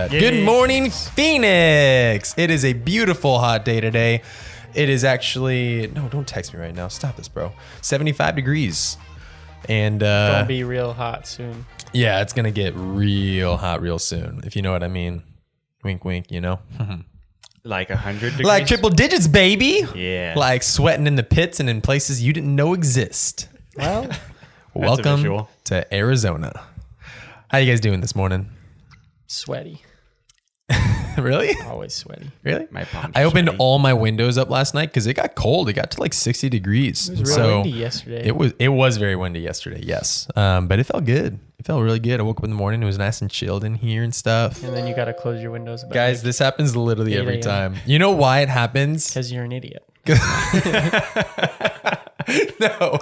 Good morning, Phoenix. It is a beautiful hot day today. It is actually, no, don't text me right now. Stop this, bro. 75 degrees. And It's gonna be real hot soon. yeah, it's gonna get real hot real soon, if you know what I mean. Wink, wink, you know? Like 100 degrees? Like triple digits, baby. Yeah. Like sweating in the pits and in places you didn't know exist. Well, Welcome visual. to Arizona. How you guys doing this morning? sweaty. Really? Always sweaty. Really? My palms I are opened sweaty. all my windows up last night because it got cold. It got to like 60 degrees. It was real so windy yesterday. it was very windy yesterday, yes. But it felt good. It felt really good. I woke up in the morning. It was nice and chilled in here and stuff. And then you gotta close your windows. Guys, this happens literally 8 every a.m. time. You know why it happens? because you're an idiot. No,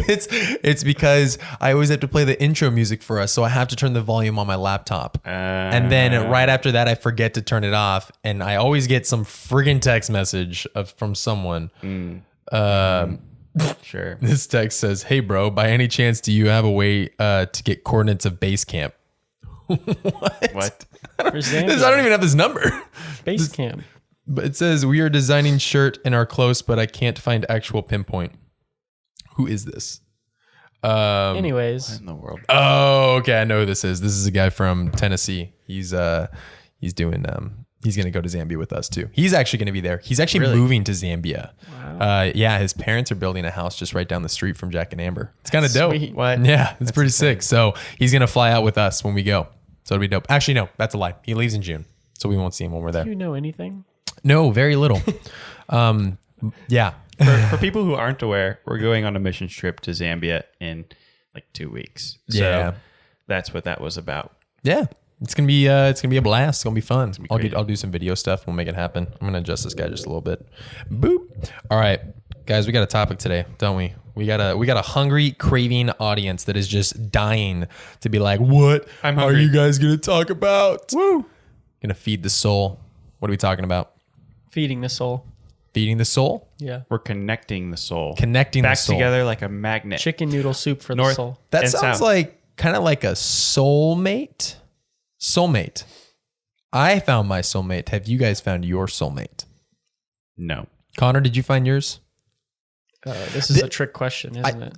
it's because I always have to play the intro music for us, so I have to turn the volume on my laptop, and then right after that, I forget to turn it off, and I always get some friggin' text message from someone. Sure. This text says, "Hey, bro, by any chance, do you have a way to get coordinates of base camp?" What? For I Zambia, don't even have this number. base camp. But it says we are designing shirt and are close, but I can't find actual pinpoint. Who is this? Anyways, In the world. Oh, okay. I know who this is. This is a guy from Tennessee. He's doing he's gonna go to Zambia with us too. He's actually gonna be there. He's actually moving to Zambia. wow. Yeah, his parents are building a house just right down the street from Jack and Amber. It's kind of dope. sweet. What? Yeah, it's pretty sick. So he's gonna fly out with us when we go. So it'll be dope. Actually, no, that's a lie. He leaves in June, so we won't see him when we're there. Do you know anything? No, very little. Yeah. For people who aren't aware, we're going on a mission trip to Zambia in like 2 weeks. So Yeah. that's what that was about. Yeah. It's gonna be a blast. It's gonna be fun. great. I'll do some video stuff. We'll make it happen. I'm gonna adjust this guy just a little bit. Boop. All right, guys, we got a topic today, don't we? We got a hungry, craving audience that is just dying to be like, what I'm are hungry. you guys gonna talk about? Woo! Gonna feed the soul. What are we talking about? Feeding the soul. Feeding the soul? Yeah. We're connecting the soul. Connecting back the soul. together like a magnet. Chicken noodle soup for the North- soul. That and sounds south. like kind of like a soulmate. Soulmate. I found my soulmate. Have you guys found your soulmate? No. Connor, did you find yours? This is a trick question, isn't it?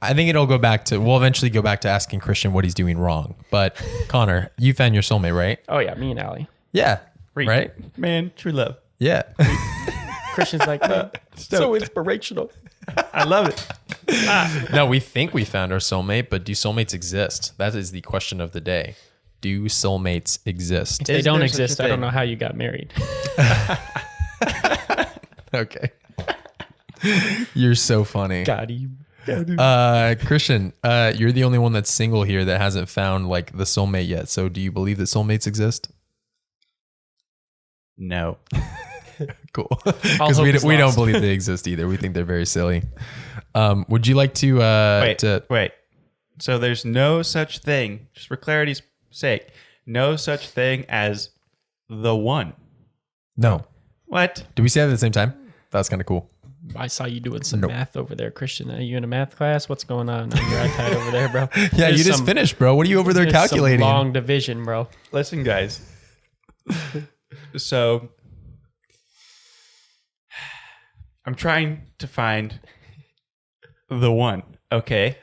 I think we'll eventually go back to asking Christian what he's doing wrong. But Connor, you found your soulmate, right? Oh yeah, me and Allie. Yeah. Right? Man, true love. Yeah. Christian's like, man, so inspirational. I love it. No, we think we found our soulmate, but do soulmates exist? That is the question of the day. Do soulmates exist? If they Is don't there such a exist, I don't thing? know how you got married. Okay. You're so funny. Got you. Christian, you're the only one that's single here that hasn't found like the soulmate yet. So do you believe that soulmates exist? No. Cool. All Because hope is we don't lost. believe they exist either. We think they're very silly. Would you like to Wait. So there's no such thing, just for clarity's sake, no such thing as the one. No. What? Did we say that at the same time? That's kind of cool. I saw you doing some Nope. math over there, Christian. Are you in a math class? What's going on on your iPad over there, bro? Yeah, There's you just some- finished, bro. What are you over there there's some calculating? long division, bro. Listen, guys. So I'm trying to find the one, okay?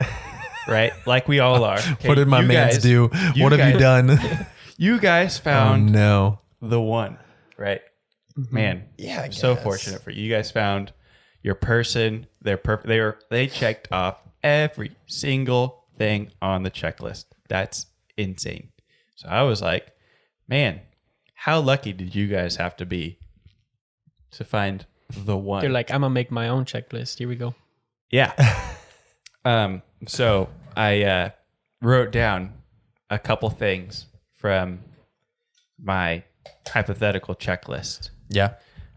Right? Like we all are. Okay? What did my You mans guys- do? you What have you guys- done? You guys Oh, found no. the one, right? Man, Yeah, I so guess. fortunate for you. You guys found your person. They're perfect. They checked off every single thing on the checklist. That's insane. So I was like, man, how lucky did you guys have to be to find the one? You're like, I'm gonna make my own checklist. Here we go. Yeah. So I wrote down a couple things from my hypothetical checklist. Yeah.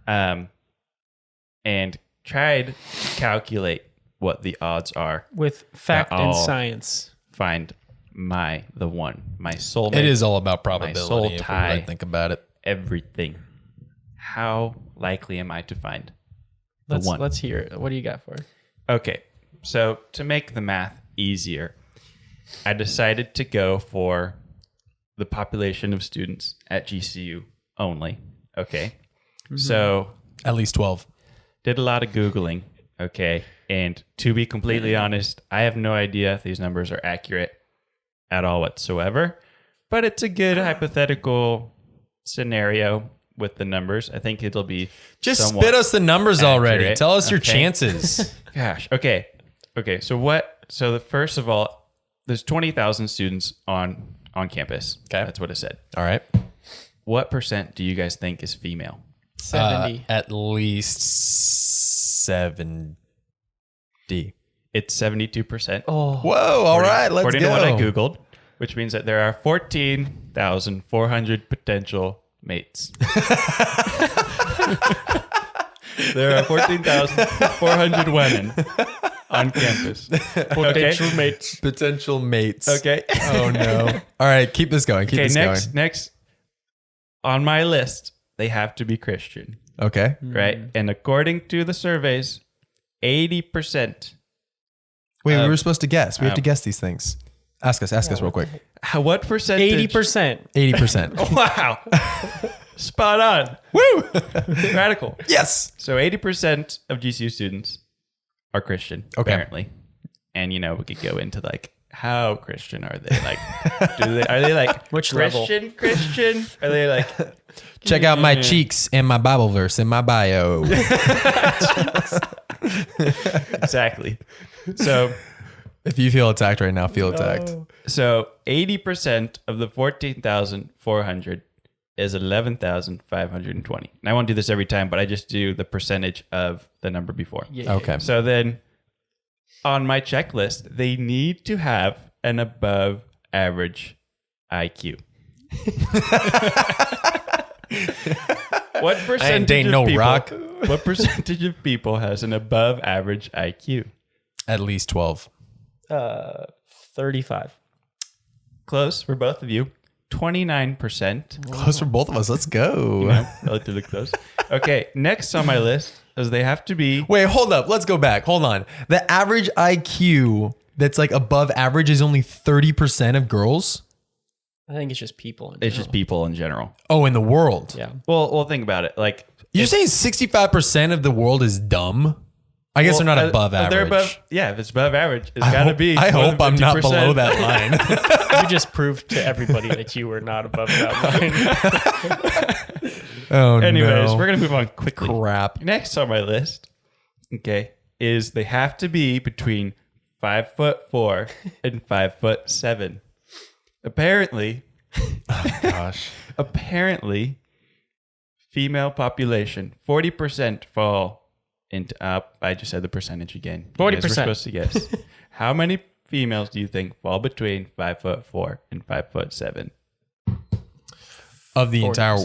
And tried to calculate what the odds are. With fact and I'll science. Find the one, my soulmate. It is all about soul probability if we tie. really think about it. everything. How likely am I to find the one? Let's hear it. What do you got for it? Okay, so to make the math easier, I decided to go for the population of students at GCU only. Okay. So At least 12. did a lot of Googling. Okay. And to be completely honest, I have no idea if these numbers are accurate at all whatsoever, but it's a good hypothetical scenario with the numbers. I think it'll be Just somewhat spit us the numbers already. accurate. Tell us your Okay. chances. Gosh. Okay. So the first of all, there's 20,000 students on campus. Okay. That's what it said. All right. What percent do you guys think is female? 70. At least 70. It's 72%. Oh, Whoa. All right. Let's According go. to what I Googled, which means that there are 14,400 potential mates. There are 14,400 women on campus. potential mates. Potential mates. Okay. Oh, no. All right. Keep this going. Keep Okay, this next on my list, they have to be Christian, going. Okay. right? And according to the surveys, 80%. Wait, we were supposed to guess. We have to guess these things. Ask us real quick. What percentage? 80%. 80%. Wow. Spot on. Woo! Radical. Yes. So 80% of GCU students are Christian, Okay. apparently. And, we could go into like, how Christian are they? Like, are they like Which level? Christian? Are they like, Check out my cheeks and my Bible verse in my bio. exactly. So If you feel attacked right now, feel attacked. 80% of the 14,400 is 11,520. And I won't do this every time, but I just do the percentage of the number before. Yeah. Okay. So then on my checklist, they need to have an above average IQ. What percentage dating of no people, rock. What percentage of people has an above average IQ? At least 12. 35. Close for both of you. 29%. Close for both of us. Let's go. Relatively close. Okay, next on my list is they have to be Wait, hold up. Let's go back. Hold on. The average IQ that's like above average is only 30% of girls. I think it's just people. In it's just general. people in general. Oh, in the world. Yeah. Well, think about it. Like You're saying 65% of the world is dumb? I guess they're not above average. They're above. Yeah, if it's above average, it's got to be. I more hope than I'm not 50%. below that line. You just proved to everybody that you were not above that line. Oh, Anyways, no. we're gonna move on quickly. Crap. Next on my list, okay, is they have to be between 5'4" and 5'7". Apparently, Gosh. female population 40% fall into I just said the percentage again. You guys were 40%. supposed to guess. How many females do you think fall between 5'4" and 5'7"? Of the entire.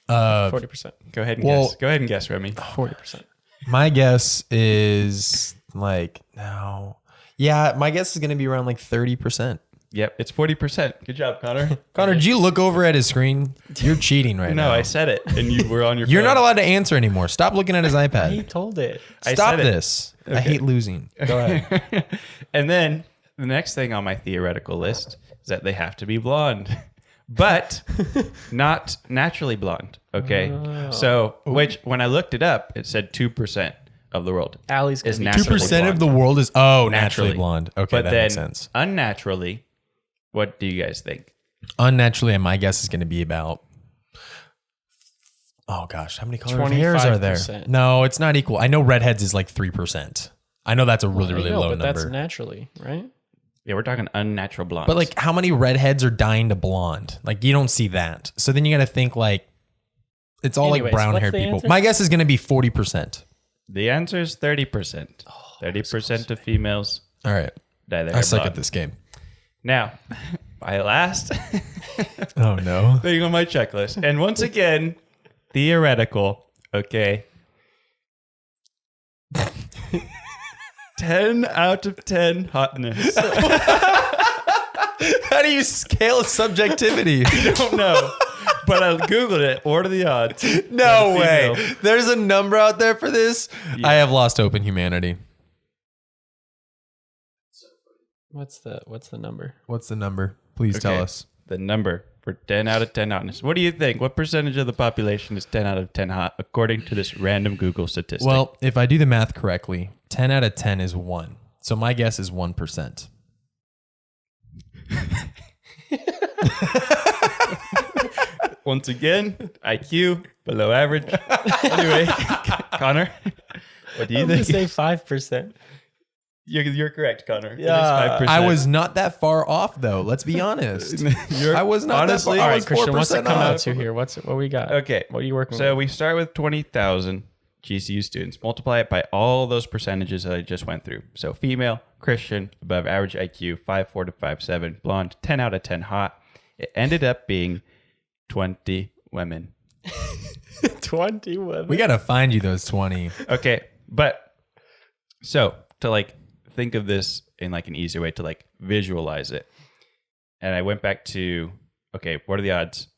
40%. Go ahead and Well- guess. Go ahead and guess, Remy. 40%. My guess is like, no. Yeah, my guess is going to be around like 30%. Yep, it's 40%. Good job, Connor. Connor, did you look over at his screen? You're cheating right now. No, I said it, and you were on your. You're phone. not allowed to answer anymore. Stop looking at his He iPad. told it. I Stop said it. this. I hate losing. Go ahead. And then the next thing on my theoretical list is that they have to be blonde, but not naturally blonde. Okay, so which when I looked it up, it said 2% of the world Allie's is gonna be naturally 2% of blonde. the world is, naturally blonde. Okay, but that then makes sense. unnaturally, what do you guys think? Unnaturally, and my guess is going to be about, oh gosh, how many color of hairs are there? 25%. No, it's not equal. I know redheads is like 3%. I know that's a really, really low but that's number. naturally, right? Yeah, we're talking unnatural blondes. But like, how many redheads are dying to blonde? Like, you don't see that. So then you got to think like, it's all Anyways, like brown what's haired the people. answer? My guess is going to be 40%. the answer is 30%. 30% of females All right. dye their I hair suck blonde. at this game. Now, my last Oh, no. thing on my checklist, and once again, theoretical. Okay. 10 out of 10 hotness. How do you scale subjectivity? I don't know, but I Googled it. What are the odds? No Female. way. There's a number out there for this. I have lost hope in humanity. What's the number? What's the number? Please tell Okay. us. the number for 10 out of 10 hotness. What do you think? What percentage of the population is 10 out of 10 hot, according to this random Google statistic? Well, if I do the math correctly, 10 out of 10 is 1. So my guess is 1%. Once again, IQ below average. Anyway, Connor, what do you I'm gonna think? say 5%. You're correct, Connor. It is Yeah. 5%. I was not that far off, though. Let's be honest. I was not honestly- that far. All I right, was Christian, what's it 4% come out off. to here? What we got? Okay. What are you working So with? we start with 20,000 GCU students. Multiply it by all those percentages that I just went through. So female, Christian, above average IQ, 5'4" to 5'7", blonde, 10 out of 10 hot. It ended up being 20 women. 20 women. We got to find you those 20. Okay, but so to like think of this in like an easier way to like visualize it. And I went back to, okay, what are the odds?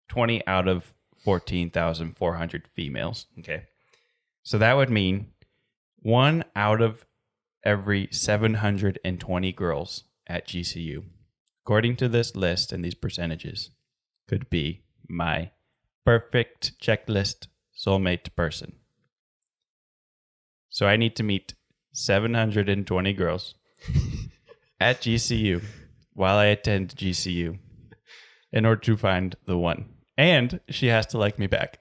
20 out of 14,400 females. Okay. So that would mean 1 out of every 720 girls at GCU, according to this list and these percentages, could be my perfect checklist soulmate person. So I need to meet 720 girls at GCU while I attend GCU in order to find the one. And she has to like me back.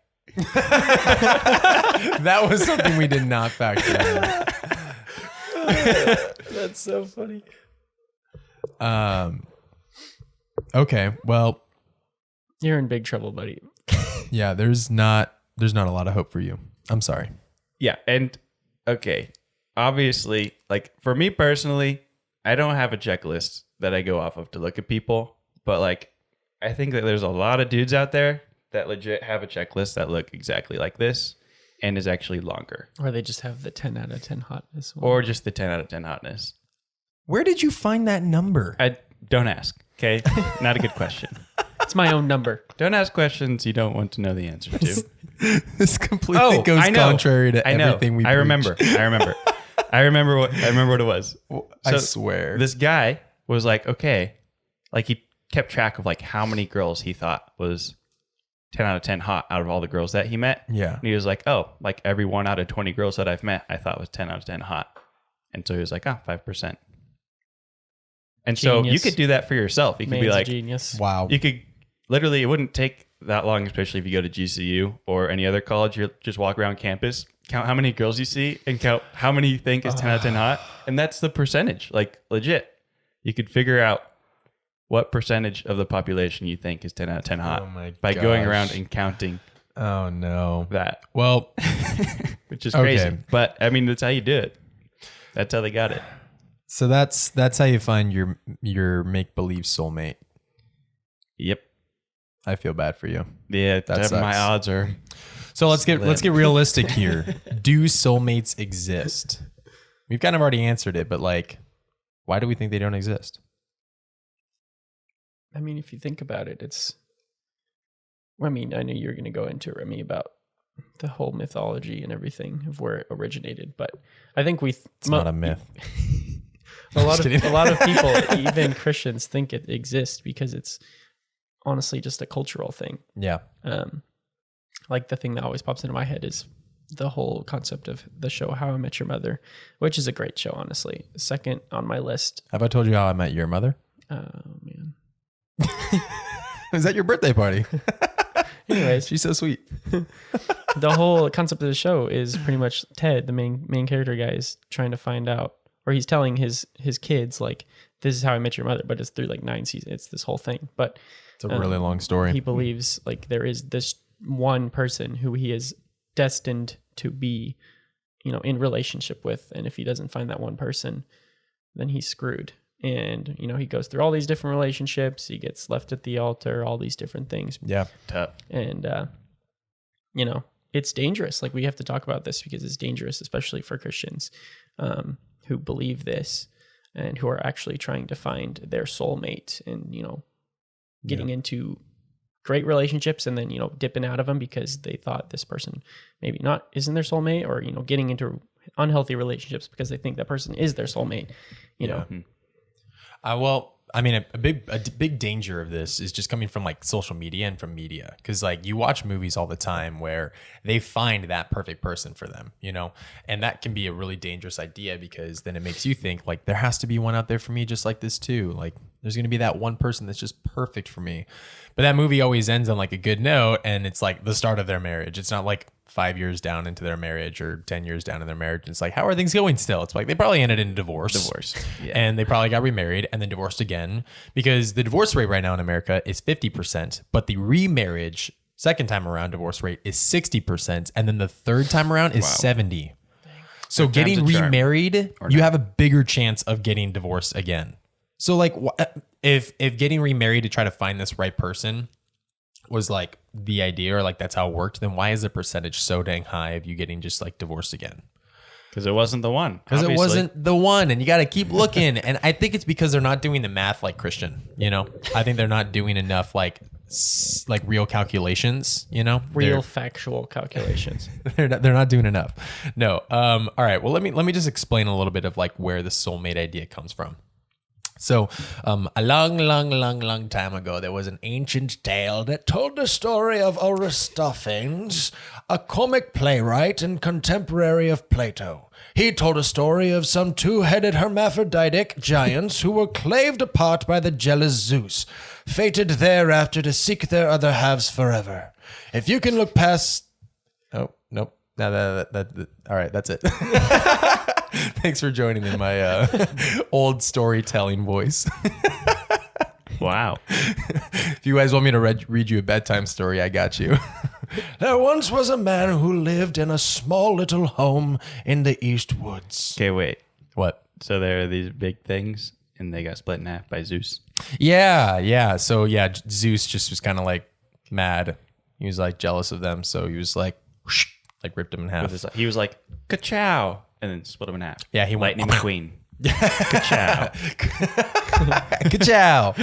That was something we did not factor That's so funny. in. Okay. Well, You're in big trouble, buddy. yeah, there's not a lot of hope for you. I'm sorry. Yeah. And okay, obviously, like for me personally, I don't have a checklist that I go off of to look at people, but like I think that there's a lot of dudes out there that legit have a checklist that look exactly like this and is actually longer, Or they just have the 10 out of 10 hotness one. or just the 10 out of 10 hotness. Where did you find that number? I don't ask. Okay. Not a good question. It's my own number. Don't ask questions you don't want to know the answer to. This completely goes contrary to everything we I remember. preach. I remember what it was. I So swear. This guy was like, okay, like he kept track of like how many girls he thought was 10 out of 10 hot out of all the girls that he met. Yeah. And he was like, oh, like every 1 out of 20 girls that I've met, I thought was 10 out of 10 hot. And so he was like, 5%. And so you Genius. could do that for yourself. You could Man's be a like, genius. Wow. you could literally, it wouldn't take that long, especially if you go to GCU or any other college. You just walk around campus, count how many girls you see, and count how many you think is 10 out of 10 hot. And that's the percentage, like legit. You could figure out what percentage of the population you think is 10 out of 10 hot Oh my by going gosh. around and counting Oh no. that, Well, which is crazy. Okay. But I mean, that's how you do it. That's how they got it. so that's how you find your make believe soulmate. Yep. I feel bad for you. Yeah, That my sucks. odds are. So let's get realistic here. Do soulmates exist? We've kind of already answered it, but like, why do we think they don't exist? I mean, if you think about it, I mean, I know you're going to go into Remy about the whole mythology and everything of where it originated, but I think It's not a myth. a lot Just of people, even Christians, think it exists because it's honestly just a cultural thing. Yeah. Like the thing that always pops into my head is the whole concept of the show How I Met Your Mother, which is a great show, honestly. Second on my list. Have I told you how I met your mother? Oh man. Is that your birthday party? Anyways, She's so sweet. the whole concept of the show is pretty much Ted, the main character guy, is trying to find out, or he's telling his kids like, this is how I met your mother, but it's through like 9 seasons. It's this whole thing, but It's a really long story. he believes like there is this one person who he is destined to be, in relationship with, and if he doesn't find that one person, then he's screwed. And he goes through all these different relationships. He gets left at the altar, all these different things. Yeah. Tough. And it's dangerous. Like, we have to talk about this because it's dangerous, especially for Christians who believe this and who are actually trying to find their soulmate and getting into great relationships and then dipping out of them because they thought this person maybe not isn't their soulmate, or getting into unhealthy relationships because they think that person is their soulmate. Well, I mean, a big danger of this is just coming from like social media and from media. Cause like you watch movies all the time where they find that perfect person for them, you know, and that can be a really dangerous idea because then it makes you think like there has to be one out there for me just like this too. Like there's going to be that one person that's just perfect for me. But that movie always ends on like a good note and it's like the start of their marriage. It's not like 5 years down into their marriage or 10 years down in their marriage. It's like, how are things going still? It's like they probably ended in divorce. Yeah. And they probably got remarried and then divorced again because the divorce rate right now in America is 50%, but the remarriage second time around divorce rate is 60%. And then the third time around is 70. So getting remarried, you have a bigger chance of getting divorced again. So like if getting remarried to try to find this right person was like the idea or like that's how it worked, then why is the percentage so dang high of you getting just like divorced again? Because it wasn't the one. Because it wasn't the one and you got to keep looking. And I think it's because they're not doing the math like Christian, you know? I think they're not doing enough like real calculations, you know? Real factual calculations. They're not doing enough. No. All right. Well, let me just explain a little bit of like where the soulmate idea comes from. So, a long time ago, there was an ancient tale that told the story of Aristophanes, a comic playwright and contemporary of Plato. He told a story of some two-headed hermaphroditic giants who were claved apart by the jealous Zeus, fated thereafter to seek their other halves forever. If you can look past... Oh, nope. No, all right, that's it. Thanks for joining in my old storytelling voice. Wow. If you guys want me to read you a bedtime story, I got you. There once was a man who lived in a small little home in the East Woods. Okay, wait. What? So there are these big things, and they got split in half by Zeus. Yeah. So yeah, Zeus just was kind of like mad. He was like jealous of them, so he was like, whoosh, like ripped him in half. He was like, ka-chow, and then split him in half. Yeah, he went Lightning McQueen. Ka-chow. Ka-chow.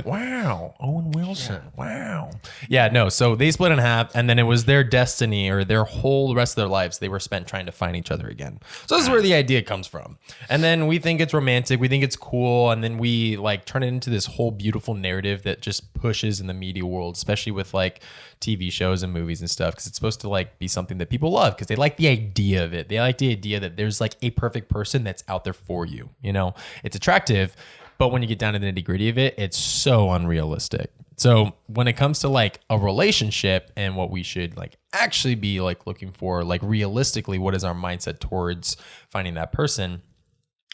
Wow. Owen Wilson. Wow. Yeah, no. So they split in half, and then it was their destiny or their whole rest of their lives they were spent trying to find each other again. So this is where the idea comes from. And then we think it's romantic. We think it's cool. And then we like turn it into this whole beautiful narrative that just pushes in the media world, especially with like TV shows and movies and stuff, because it's supposed to like be something that people love because they like the idea of it. They like the idea that there's like a perfect person that's out there for you. You know, it's attractive, but when you get down to the nitty gritty of it, it's so unrealistic. So when it comes to like a relationship and what we should like actually be like looking for, like realistically, what is our mindset towards finding that person?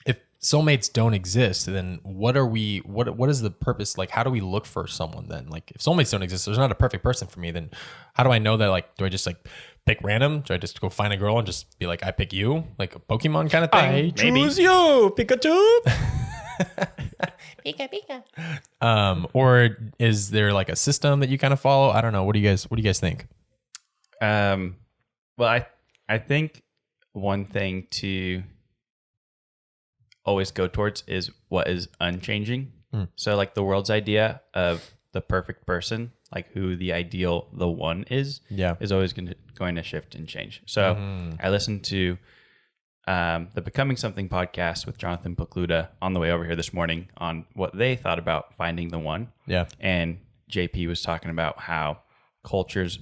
If soulmates don't exist, then what is the purpose? Like, how do we look for someone then? Like if soulmates don't exist, there's not a perfect person for me. Then how do I know that? Like, do I just like pick random? Do I just go find a girl and just be like, I pick you, like a Pokemon kind of thing? I choose you, Pikachu. Pika. Or is there like a system that you kind of follow? I don't know. What do you guys think? Well, I think one thing to always go towards is what is unchanging. So like the world's idea of the perfect person, like who the ideal, the one is always going to shift and change. So I listened to the Becoming Something podcast with Jonathan Pokluda on the way over here this morning on what they thought about finding the one. Yeah. And JP was talking about how cultures,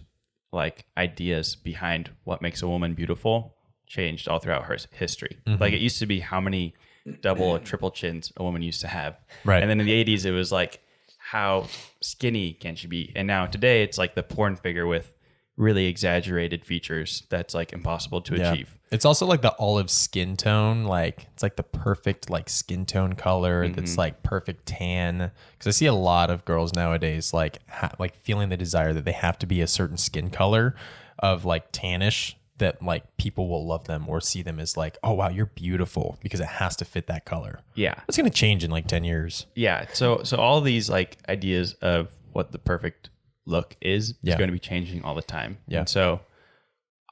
like ideas behind what makes a woman beautiful, changed all throughout her history. Like it used to be how many double or triple chins a woman used to have. Right. And then in the 80s, it was like, how skinny can she be? And now today, it's like the porn figure with really exaggerated features that's like impossible to achieve. It's also like the olive skin tone. Like it's like the perfect like skin tone color that's like perfect tan. Because I see a lot of girls nowadays like like feeling the desire that they have to be a certain skin color of like tannish, that like people will love them or see them as like, oh wow, you're beautiful because it has to fit that color. Yeah. It's going to change in like 10 years. Yeah. So all these like ideas of what the perfect look is going to be changing all the time. Yeah. And so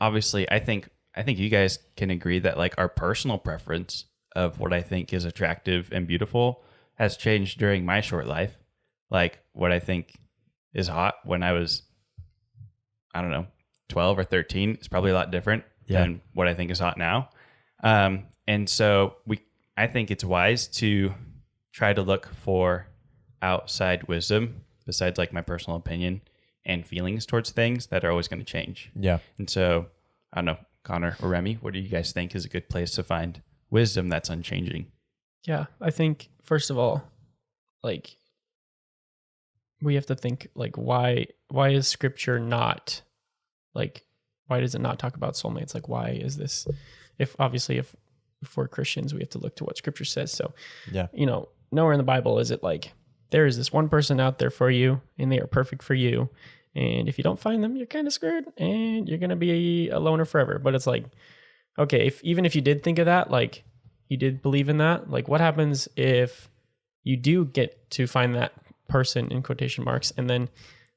obviously I think you guys can agree that like our personal preference of what I think is attractive and beautiful has changed during my short life. Like what I think is hot when I was, I don't know, 12 or 13 is probably a lot different than what I think is hot now. And so I think it's wise to try to look for outside wisdom besides like my personal opinion and feelings towards things that are always going to change. Yeah. And so I don't know, Connor or Remy, what do you guys think is a good place to find wisdom that's unchanging? Yeah, I think first of all, like we have to think like why is scripture not like why does it not talk about soulmates? Like why is this if we're Christians, we have to look to what scripture says. So Yeah. Nowhere in the Bible is it like there is this one person out there for you and they are perfect for you. And if you don't find them, you're kind of screwed and you're going to be a loner forever. But it's like, okay, even if you did think of that, like you did believe in that, like what happens if you do get to find that person in quotation marks? And then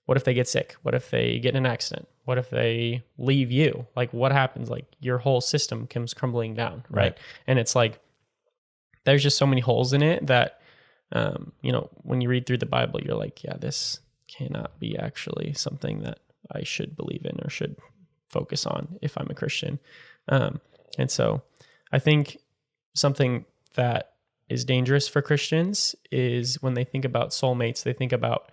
what if they get sick? What if they get in an accident? What if they leave you? Like what happens? Like your whole system comes crumbling down. Right. And it's like, there's just so many holes in it that, when you read through the Bible, you're like, yeah, this cannot be actually something that I should believe in or should focus on if I'm a Christian. And so I think something that is dangerous for Christians is when they think about soulmates, they think about,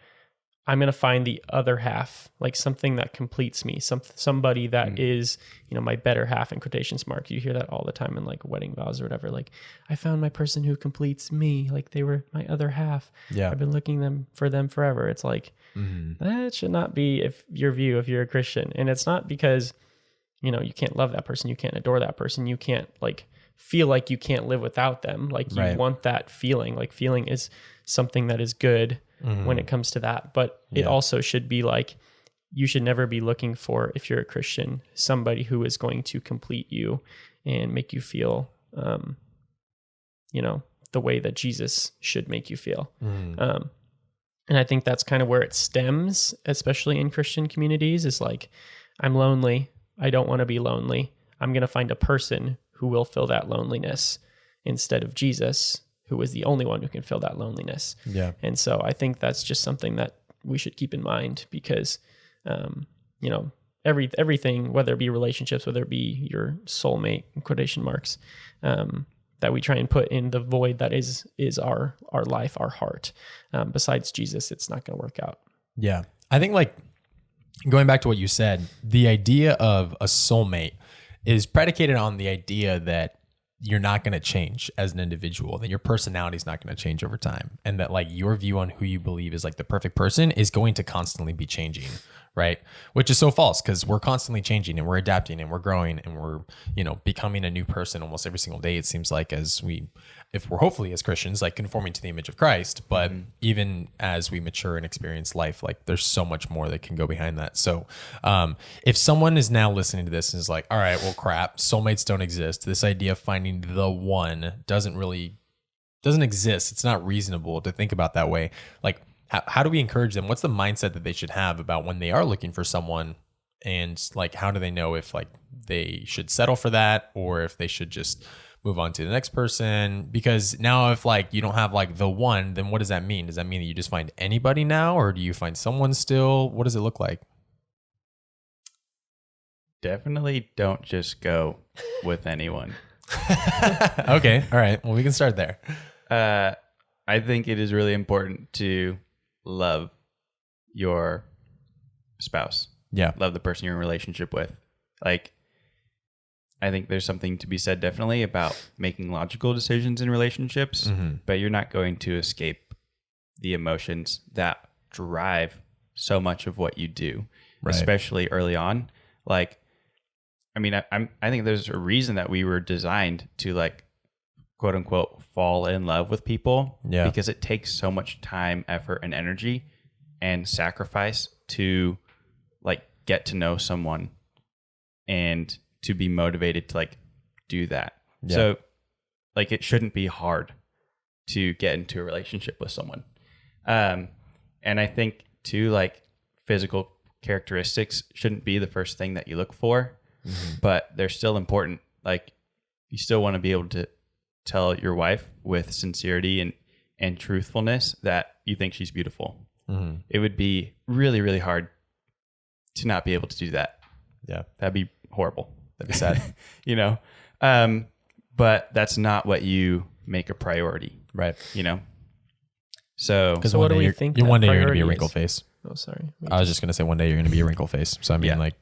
I'm going to find the other half, like something that completes me, somebody that is, my better half in quotations marks. You hear that all the time in like wedding vows or whatever. Like, I found my person who completes me. Like they were my other half. Yeah. I've been looking for them forever. It's like, that should not be if you're a Christian. And it's not because, you can't love that person. You can't adore that person. You can't like feel like you can't live without them. Like you want that feeling. Like feeling is something that is good when it comes to that. But it also should be like, you should never be looking for, if you're a Christian, somebody who is going to complete you and make you feel, the way that Jesus should make you feel. And I think that's kind of where it stems, especially in Christian communities, is like, I'm lonely. I don't want to be lonely. I'm going to find a person who will fill that loneliness instead of Jesus, who is the only one who can fill that loneliness. Yeah. And so I think that's just something that we should keep in mind because, everything, whether it be relationships, whether it be your soulmate, in quotation marks, that we try and put in the void that is our life, our heart. Besides Jesus, it's not going to work out. Yeah. I think like going back to what you said, the idea of a soulmate is predicated on the idea that you're not going to change as an individual, that your personality is not going to change over time. And that like your view on who you believe is like the perfect person is going to constantly be changing. Right. Which is so false because we're constantly changing and we're adapting and we're growing and we're, becoming a new person almost every single day. It seems like if we're hopefully as Christians, like conforming to the image of Christ, but even as we mature and experience life, like there's so much more that can go behind that. So if someone is now listening to this and is like, all right, well, crap, soulmates don't exist. This idea of finding the one doesn't exist. It's not reasonable to think about that way. Like, how do we encourage them? What's the mindset that they should have about when they are looking for someone? And like, how do they know if like they should settle for that or if they should just move on to the next person? Because now if like you don't have like the one, then what does that mean? Does that mean that you just find anybody now or do you find someone still? What does it look like? Definitely don't just go with anyone. Okay. All right. Well, we can start there. I think it is really important to love your spouse. Yeah. Love the person you're in a relationship with. Like, I think there's something to be said definitely about making logical decisions in relationships, but you're not going to escape the emotions that drive so much of what you do, especially early on. Like, I mean, I think there's a reason that we were designed to like, quote unquote, fall in love with people because it takes so much time, effort, and energy and sacrifice to like get to know someone and to be motivated to like do that. Yeah. So like it shouldn't be hard to get into a relationship with someone. And I think too, like physical characteristics shouldn't be the first thing that you look for, but they're still important. Like you still want to be able to tell your wife with sincerity and truthfulness that you think she's beautiful. It would be really, really hard to not be able to do that. Yeah. That'd be horrible. That'd be sad. But that's not what you make a priority. Right. So Because So what do we think One that day you're going to be a priority wrinkle is? face. Oh, sorry. I was just going to say one day you're going to be a wrinkle face. So I mean, Yeah. like,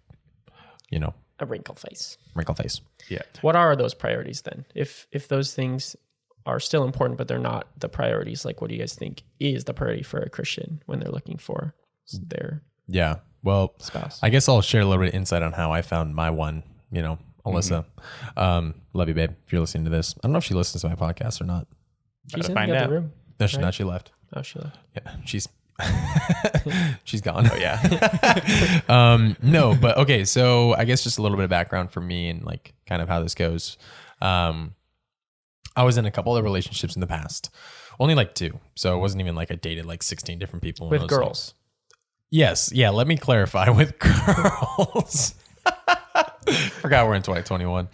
you know, A wrinkle face. wrinkle face. yeah. What are those priorities then? If those things are still important, but they're not the priorities, like what do you guys think is the priority for a Christian when they're looking for their Yeah. Well, spouse? I guess I'll share a little bit of insight on how I found my one, you know, Alyssa. Love you, babe. If you're listening to this, I don't know if she listens to my podcast or not. She's in find the out. other room. No, she's Right. not. She left. Oh, she left. Yeah. She's gone. Oh yeah. No, but okay. So I guess just a little bit of background for me and like kind of how this goes. I was in a couple of relationships in the past, only like 2. So it wasn't even like I dated like 16 different people. With And I was like- girls. yes. Yeah. Let me clarify with girls. Forgot we're in 2021.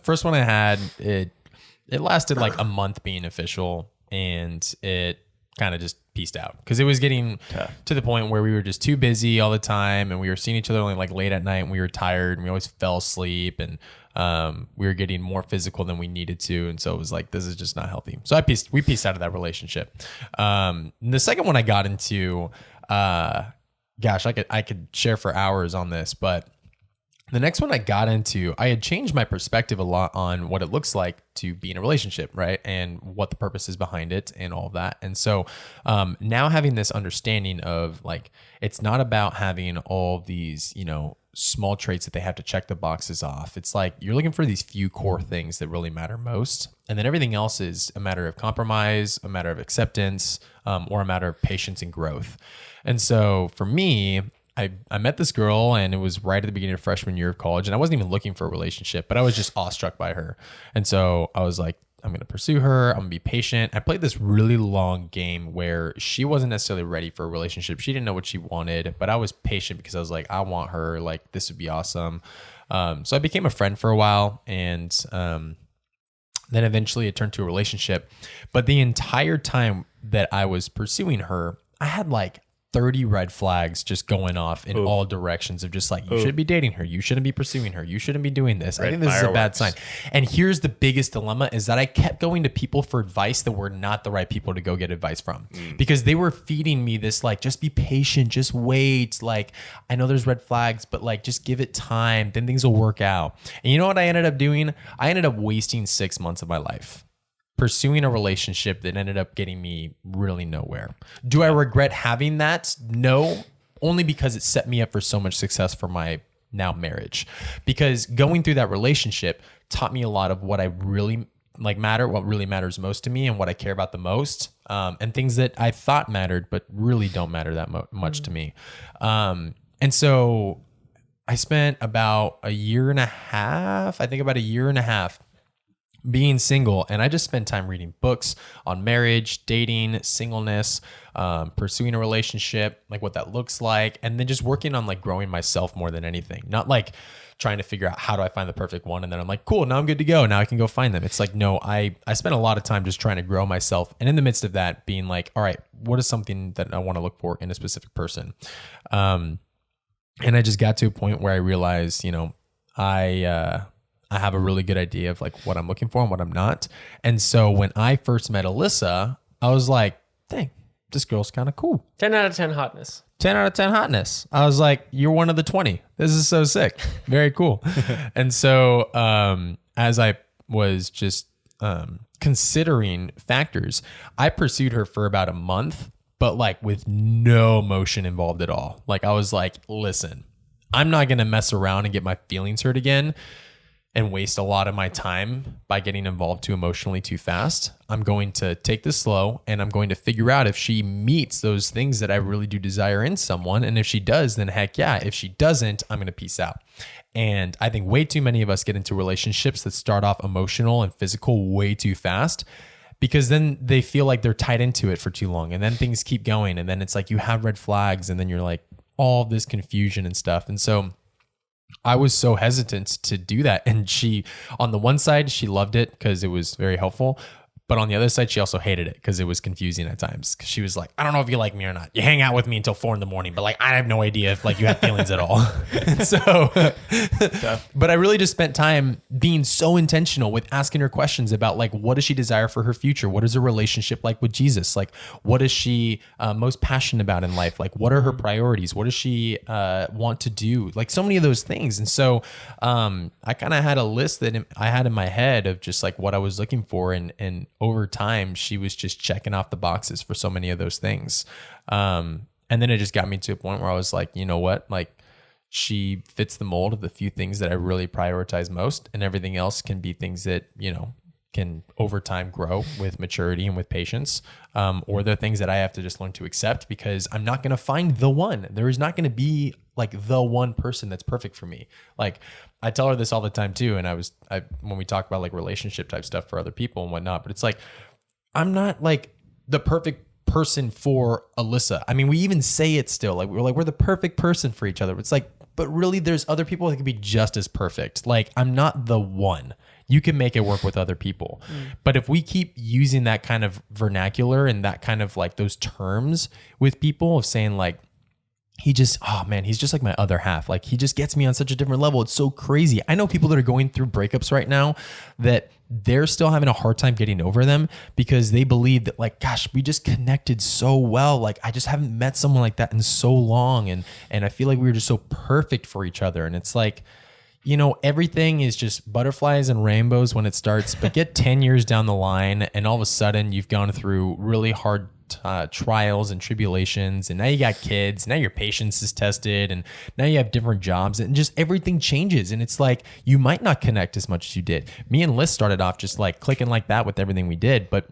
First one I had, it lasted like a month being official, and it kind of just pieced out because it was getting Tough. to the point where we were just too busy all the time, and we were seeing each other only like late at night, and we were tired, and we always fell asleep, and we were getting more physical than we needed to, and so it was like, this is just not healthy. So we pieced out of that relationship. The second one I got into, gosh, I could share for hours on this, but the next one I got into, I had changed my perspective a lot on what it looks like to be in a relationship, right? And what the purpose is behind it and all of that. And so now having this understanding of like, it's not about having all these, you know, small traits that they have to check the boxes off. It's like you're looking for these few core things that really matter most. And then everything else is a matter of compromise, a matter of acceptance, or a matter of patience and growth. And so for me, I met this girl, and it was right at the beginning of freshman year of college, and I wasn't even looking for a relationship, but I was just awestruck by her. And so I was like, I'm going to pursue her. I'm going to be patient. I played this really long game where she wasn't necessarily ready for a relationship. She didn't know what she wanted, but I was patient because I was like, I want her. Like, this would be awesome. So I became a friend for a while, and then eventually it turned to a relationship. But the entire time that I was pursuing her, I had like 30 red flags just going off in all directions of just like, you shouldn't be dating her. You shouldn't be pursuing her. You shouldn't be doing this. I think this is a bad sign. And here's the biggest dilemma is that I kept going to people for advice that were not the right people to go get advice from because they were feeding me this, like, just be patient, just wait. Like, I know there's red flags, but like, just give it time. Then things will work out. And you know what I ended up doing? I ended up wasting 6 months of my life pursuing a relationship that ended up getting me really nowhere. Do I regret having that? No, only because it set me up for so much success for my now marriage. Because going through that relationship taught me a lot of what I really like what really matters most to me and what I care about the most, and things that I thought mattered but really don't matter that much to me. And so I spent about a year and a half being single, and I just spent time reading books on marriage, dating, singleness, pursuing a relationship, like what that looks like, and then just working on like growing myself more than anything. Not like trying to figure out how do I find the perfect one, and then I'm like, cool, now I'm good to go. Now I can go find them. It's like, no, I spent a lot of time just trying to grow myself, and in the midst of that, being like, all right, what is something that I want to look for in a specific person? And I just got to a point where I realized, you know, I have a really good idea of like what I'm looking for and what I'm not. And so when I first met Alyssa, I was like, dang, this girl's kind of cool. 10 out of 10 hotness. 10 out of 10 hotness. I was like, you're one of the 20. This is so sick. Very cool. And so as I was just considering factors, I pursued her for about a month, but like with no emotion involved at all. Like I was like, listen, I'm not going to mess around and get my feelings hurt again and waste a lot of my time by getting involved too emotionally too fast. I'm going to take this slow, and I'm going to figure out if she meets those things that I really do desire in someone. And if she does, then heck yeah. If she doesn't, I'm going to peace out. And I think way too many of us get into relationships that start off emotional and physical way too fast, because then they feel like they're tied into it for too long. And then things keep going. And then it's like you have red flags, and then you're like all this confusion and stuff. And so I was so hesitant to do that. And she, on the one side, she loved it because it was very helpful. But on the other side, she also hated it because it was confusing at times. Because she was like, I don't know if you like me or not. You hang out with me until 4 a.m, but like I have no idea if like you have feelings at all. And so, but I really just spent time being so intentional with asking her questions about like what does she desire for her future? What is her relationship like with Jesus? Like what is she most passionate about in life? Like what are her priorities? What does she want to do? Like so many of those things. And so I kind of had a list that I had in my head of just like what I was looking for, and over time, she was just checking off the boxes for so many of those things. And then it just got me to a point where I was like, you know what? Like she fits the mold of the few things that I really prioritize most, and everything else can be things that, you know, can over time grow with maturity and with patience. Or they're things that I have to just learn to accept because I'm not going to find the one. There is not going to be like the one person that's perfect for me. Like I tell her this all the time too. And when we talk about like relationship type stuff for other people and whatnot, but it's like, I'm not like the perfect person for Alyssa. I mean, we even say it still, like we're the perfect person for each other. It's like, but really there's other people that can be just as perfect. Like I'm not the one. You can make it work with other people. But if we keep using that kind of vernacular and that kind of like those terms with people of saying like, he's just like my other half. Like he just gets me on such a different level. It's so crazy. I know people that are going through breakups right now that they're still having a hard time getting over them because they believe that like, gosh, we just connected so well. Like I just haven't met someone like that in so long. And I feel like we were just so perfect for each other. And it's like, you know, everything is just butterflies and rainbows when it starts, but get 10 years down the line and all of a sudden you've gone through really hard trials and tribulations, and now you got kids, now your patience is tested, and now you have different jobs, and just everything changes. And it's like you might not connect as much as you did. Me and Liz started off just like clicking like that with everything we did, but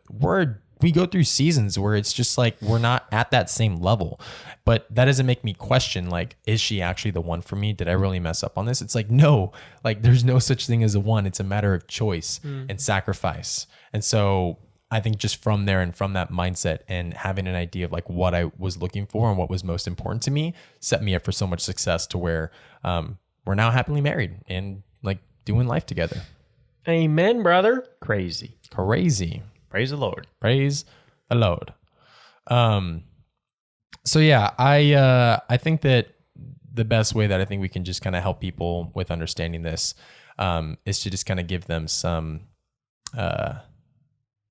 we go through seasons where it's just like we're not at that same level. But that doesn't make me question like, is she actually the one for me? Did I really mess up on this? It's like, no, like there's no such thing as a one. It's a matter of choice and sacrifice. And so I think just from there and from that mindset and having an idea of like what I was looking for and what was most important to me set me up for so much success to where we're now happily married and like doing life together. Amen, brother. Crazy. Praise the Lord. Praise the Lord. So yeah, I think that the best way that I think we can just kind of help people with understanding this is to just kind of give them some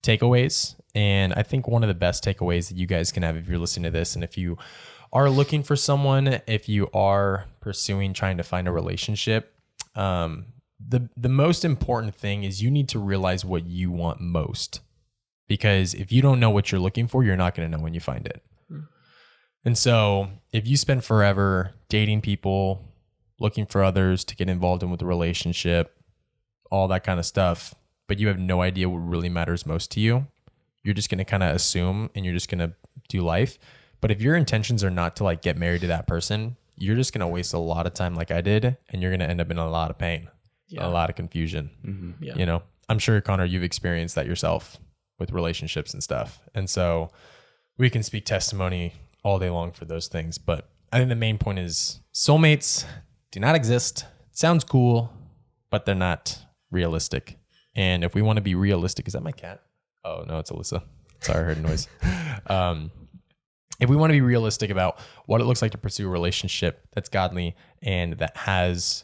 takeaways. And I think one of the best takeaways that you guys can have if you're listening to this, and if you are looking for someone, if you are trying to find a relationship, the most important thing is you need to realize what you want most. Because if you don't know what you're looking for, you're not going to know when you find it. And so if you spend forever dating people, looking for others to get involved in with the relationship, all that kind of stuff, but you have no idea what really matters most to you, you're just going to kind of assume and you're just going to do life. But if your intentions are not to like get married to that person, you're just going to waste a lot of time like I did, and you're going to end up in a lot of pain, a lot of confusion. Mm-hmm. Yeah. You know, I'm sure, Connor, you've experienced that yourself with relationships and stuff. And so we can speak testimony all day long for those things. But I think the main point is soulmates do not exist. It sounds cool, but they're not realistic. And if we want to be realistic, is that my cat? Oh, no, it's Alyssa. Sorry, I heard a noise. If we want to be realistic about what it looks like to pursue a relationship that's godly and that has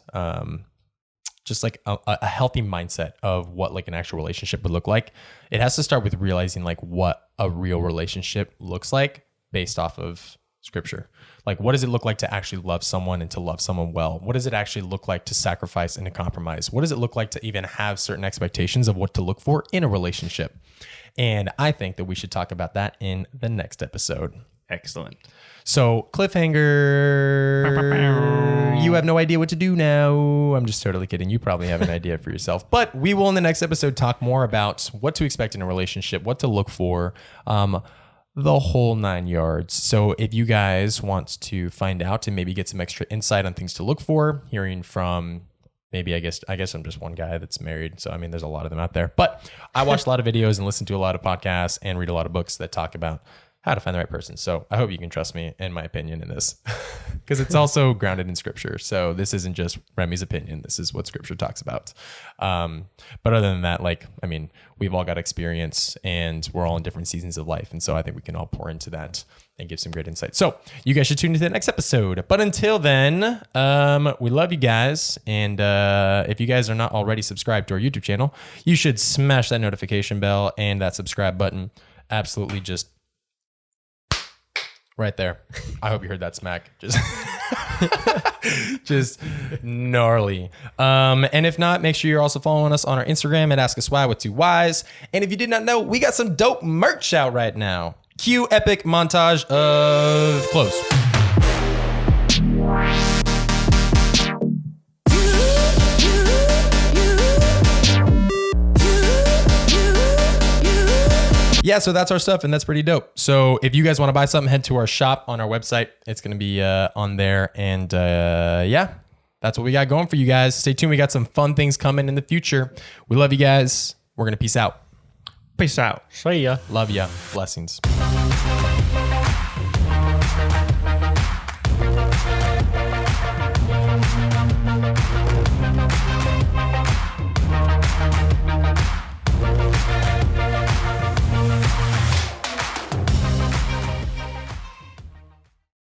just like a healthy mindset of what like an actual relationship would look like, it has to start with realizing like what a real relationship looks like based off of scripture. Like, what does it look like to actually love someone and to love someone well? What does it actually look like to sacrifice and to compromise? What does it look like to even have certain expectations of what to look for in a relationship? And I think that we should talk about that in the next episode. Excellent. So, cliffhanger. You have no idea what to do now. I'm just totally kidding. You probably have an idea for yourself. But we will in the next episode talk more about what to expect in a relationship, what to look for, the whole 9 yards. So if you guys want to find out and maybe get some extra insight on things to look for, hearing from maybe, I guess I'm just one guy that's married. So, I mean, there's a lot of them out there. But I watch a lot of videos and listen to a lot of podcasts and read a lot of books that talk about how to find the right person. So I hope you can trust me and my opinion in this, because it's also grounded in scripture. So this isn't just Remy's opinion. This is what scripture talks about. But other than that, like, I mean, we've all got experience and we're all in different seasons of life. And so I think we can all pour into that and give some great insight. So you guys should tune into the next episode. But until then, we love you guys. And if you guys are not already subscribed to our YouTube channel, you should smash that notification bell and that subscribe button. Absolutely just right there. I hope you heard that smack. Just gnarly. And if not, make sure you're also following us on our Instagram at Ask Us Why with 2 Ys. And if you did not know, we got some dope merch out right now. Cue epic montage of clothes. Yeah, so that's our stuff, and that's pretty dope. So if you guys want to buy something, head to our shop on our website. It's going to be on there. And yeah, that's what we got going for you guys. Stay tuned. We got some fun things coming in the future. We love you guys. We're going to peace out. Peace out. See ya. Love ya. Blessings.